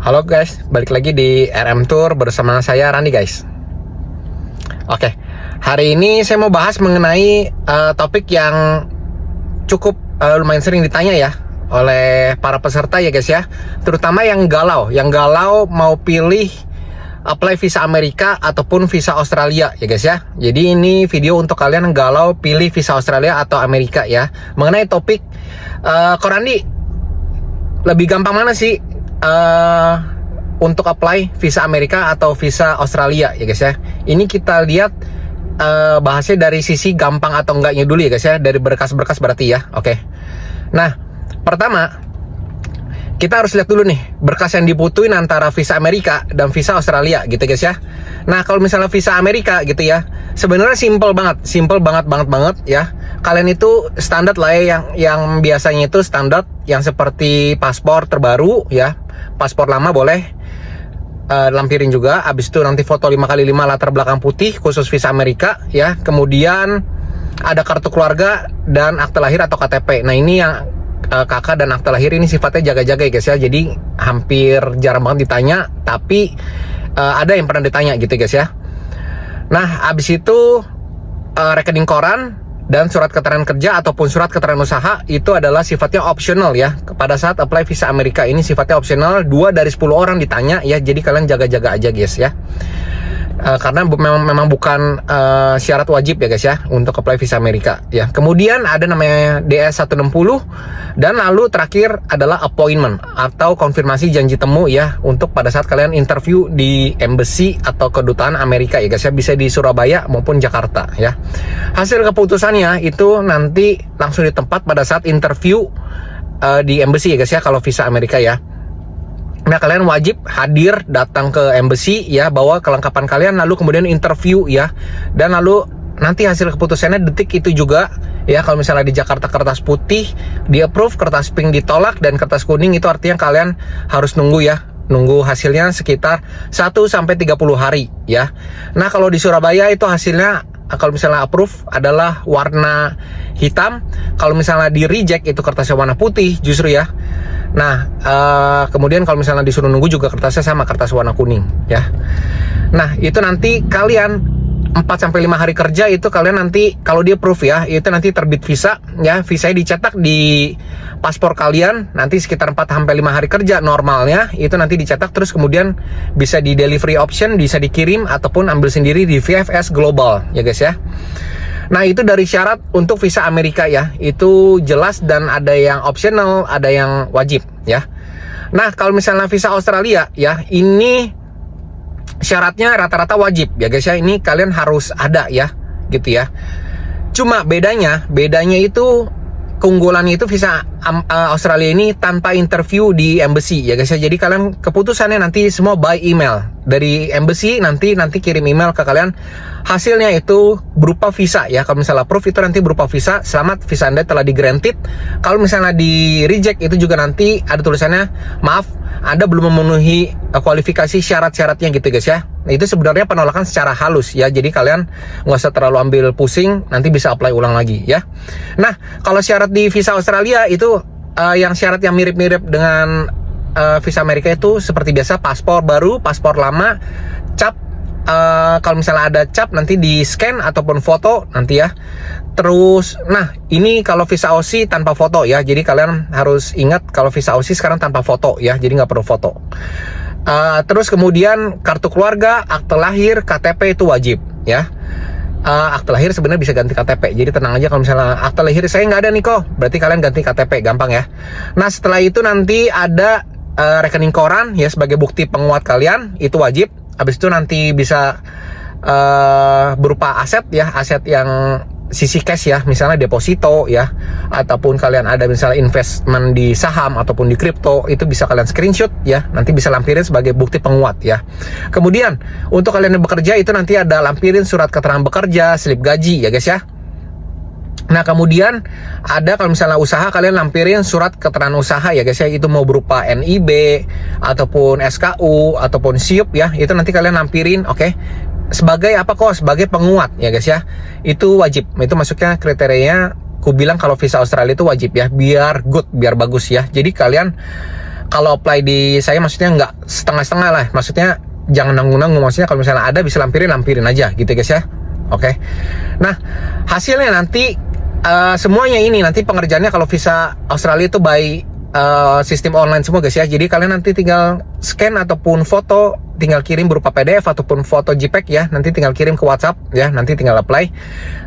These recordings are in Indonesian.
Halo guys, balik lagi di RM Tour bersama saya Randi guys. Oke, hari ini saya mau bahas mengenai topik yang cukup lumayan sering ditanya ya oleh para peserta ya guys ya. Terutama yang galau mau pilih apply visa Amerika ataupun visa Australia ya guys ya. Jadi ini video untuk kalian yang galau pilih visa Australia atau Amerika ya. Mengenai topik Korandi, lebih gampang mana sih untuk apply visa Amerika atau visa Australia ya guys ya. Ini kita lihat bahasnya dari sisi gampang atau enggaknya dulu ya guys ya, dari berkas-berkas berarti ya. Oke. Nah, pertama kita harus lihat dulu nih berkas yang dibutuhin antara visa Amerika dan visa Australia gitu guys ya. Nah, kalau misalnya visa Amerika gitu ya, sebenarnya simple banget ya. Kalian itu standar lah ya, yang biasanya itu standar yang seperti paspor terbaru ya. Paspor lama boleh lampirin juga. Abis itu nanti foto 5x5 latar belakang putih khusus visa Amerika ya. Kemudian ada kartu keluarga dan akte lahir atau KTP. Nah, ini yang kakak dan akte lahir ini sifatnya jaga-jaga ya guys ya. Jadi hampir jarang banget ditanya, tapi ada yang pernah ditanya gitu guys ya. Nah, abis itu rekening koran dan surat keterangan kerja ataupun surat keterangan usaha itu adalah sifatnya optional ya. Pada saat apply visa Amerika ini sifatnya optional. 2 dari 10 orang ditanya ya. Jadi kalian jaga-jaga aja guys ya. Karena memang bukan syarat wajib ya guys ya untuk apply visa Amerika ya. Kemudian ada namanya DS-160 dan lalu terakhir adalah appointment atau konfirmasi janji temu ya, untuk pada saat kalian interview di embassy atau kedutaan Amerika ya guys ya, bisa di Surabaya maupun Jakarta ya. Hasil keputusannya itu nanti langsung di tempat pada saat interview di embassy ya guys ya kalau visa Amerika ya. Nah, kalian wajib hadir datang ke embassy ya, bawa kelengkapan kalian, lalu kemudian interview ya. Dan lalu nanti hasil keputusannya detik itu juga ya. Kalau misalnya di Jakarta kertas putih di approve, kertas pink ditolak, dan kertas kuning itu artinya kalian harus nunggu ya. Nunggu hasilnya sekitar 1-30 hari ya. Nah, kalau di Surabaya itu hasilnya kalau misalnya approve adalah warna hitam. Kalau misalnya di reject itu kertasnya warna putih justru ya. Nah, kemudian kalau misalnya disuruh nunggu juga kertasnya sama, kertas warna kuning ya. Nah, itu nanti kalian 4-5 hari kerja itu kalian nanti kalau dia approve ya, itu nanti terbit visa ya. Visanya dicetak di paspor kalian nanti sekitar 4-5 hari kerja normalnya. Itu nanti dicetak terus kemudian bisa di delivery option, bisa dikirim ataupun ambil sendiri di VFS Global ya guys ya. Nah, itu dari syarat untuk visa Amerika ya. Itu jelas dan ada yang optional, ada yang wajib ya. Nah, kalau misalnya visa Australia ya, ini syaratnya rata-rata wajib ya guys ya. Ini kalian harus ada ya gitu ya. Cuma bedanya itu keunggulannya itu visa Australia ini tanpa interview di embassy ya guys ya. Jadi kalian keputusannya nanti semua by email dari embassy, nanti kirim email ke kalian. Hasilnya itu berupa visa ya. Kalau misalnya approve itu nanti berupa visa, selamat visa Anda telah di granted. Kalau misalnya di reject itu juga nanti ada tulisannya maaf Anda belum memenuhi kualifikasi syarat-syaratnya gitu guys ya. Nah, itu sebenarnya penolakan secara halus ya. Jadi kalian nggak usah terlalu ambil pusing, nanti bisa apply ulang lagi ya. Nah, kalau syarat di visa Australia itu yang syarat yang mirip-mirip dengan visa Amerika itu seperti biasa, paspor baru, paspor lama, cap. Kalau misalnya ada cap nanti di scan ataupun foto nanti ya. Terus, nah ini kalau visa Aussie tanpa foto ya. Jadi kalian harus ingat kalau visa Aussie sekarang tanpa foto ya. Jadi nggak perlu foto. Terus kemudian kartu keluarga, akte lahir, KTP itu wajib ya. Akte lahir sebenarnya bisa ganti KTP. Jadi tenang aja kalau misalnya akte lahir saya nggak ada nih kok, berarti kalian ganti KTP, gampang ya. Nah, setelah itu nanti ada rekening koran ya sebagai bukti penguat kalian, itu wajib. Habis itu nanti bisa berupa aset ya, aset yang sisi cash ya, misalnya deposito ya, ataupun kalian ada misalnya investment di saham ataupun di kripto, itu bisa kalian screenshot ya, nanti bisa lampirin sebagai bukti penguat ya. Kemudian untuk kalian yang bekerja itu nanti ada lampirin surat keterangan bekerja, slip gaji ya guys ya. Nah, kemudian ada kalau misalnya usaha, kalian lampirin surat keterangan usaha ya guys ya. Itu mau berupa NIB ataupun SKU ataupun SIUP ya. Itu nanti kalian lampirin, oke. Sebagai apa kok? Sebagai penguat ya guys ya. Itu wajib. Itu masuknya kriterianya, ku bilang kalau visa Australia itu wajib ya, biar good, biar bagus ya. Jadi kalian kalau apply di saya maksudnya nggak setengah-setengah lah, maksudnya jangan nanggung-nanggung, maksudnya kalau misalnya ada bisa lampirin aja gitu guys ya. Oke. Nah, hasilnya nanti semuanya ini nanti pengerjaannya kalau visa Australia itu by sistem online semua guys ya. Jadi kalian nanti tinggal scan ataupun foto, tinggal kirim berupa PDF ataupun foto JPEG ya. Nanti tinggal kirim ke WhatsApp ya. Nanti tinggal apply.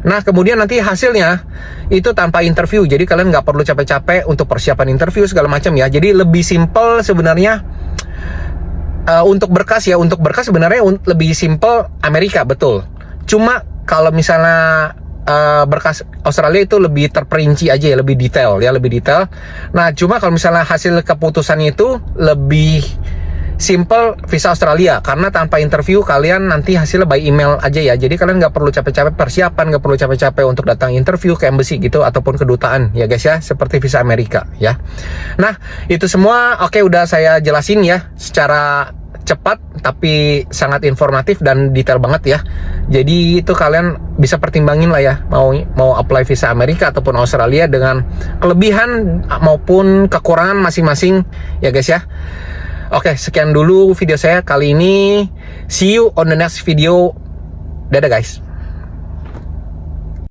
Nah kemudian nanti hasilnya itu tanpa interview. Jadi kalian nggak perlu capek-capek untuk persiapan interview segala macam ya. Jadi lebih simple sebenarnya. Untuk berkas ya, untuk berkas sebenarnya lebih simple Amerika, betul. Cuma kalau misalnya berkas Australia itu lebih terperinci aja ya, lebih detail ya, lebih detail. Nah cuma kalau misalnya hasil keputusannya itu lebih simple visa Australia, karena tanpa interview kalian nanti hasilnya by email aja ya. Jadi kalian nggak perlu capek-capek persiapan, nggak perlu capek-capek untuk datang interview ke embassy gitu ataupun kedutaan ya guys ya, seperti visa Amerika ya. Nah itu semua oke, udah saya jelasin ya secara cepat tapi sangat informatif dan detail banget ya. Jadi itu kalian bisa pertimbangin lah ya, mau apply visa Amerika ataupun Australia dengan kelebihan maupun kekurangan masing-masing ya guys ya. Oke, sekian dulu video saya kali ini. See you on the next video. Dadah guys.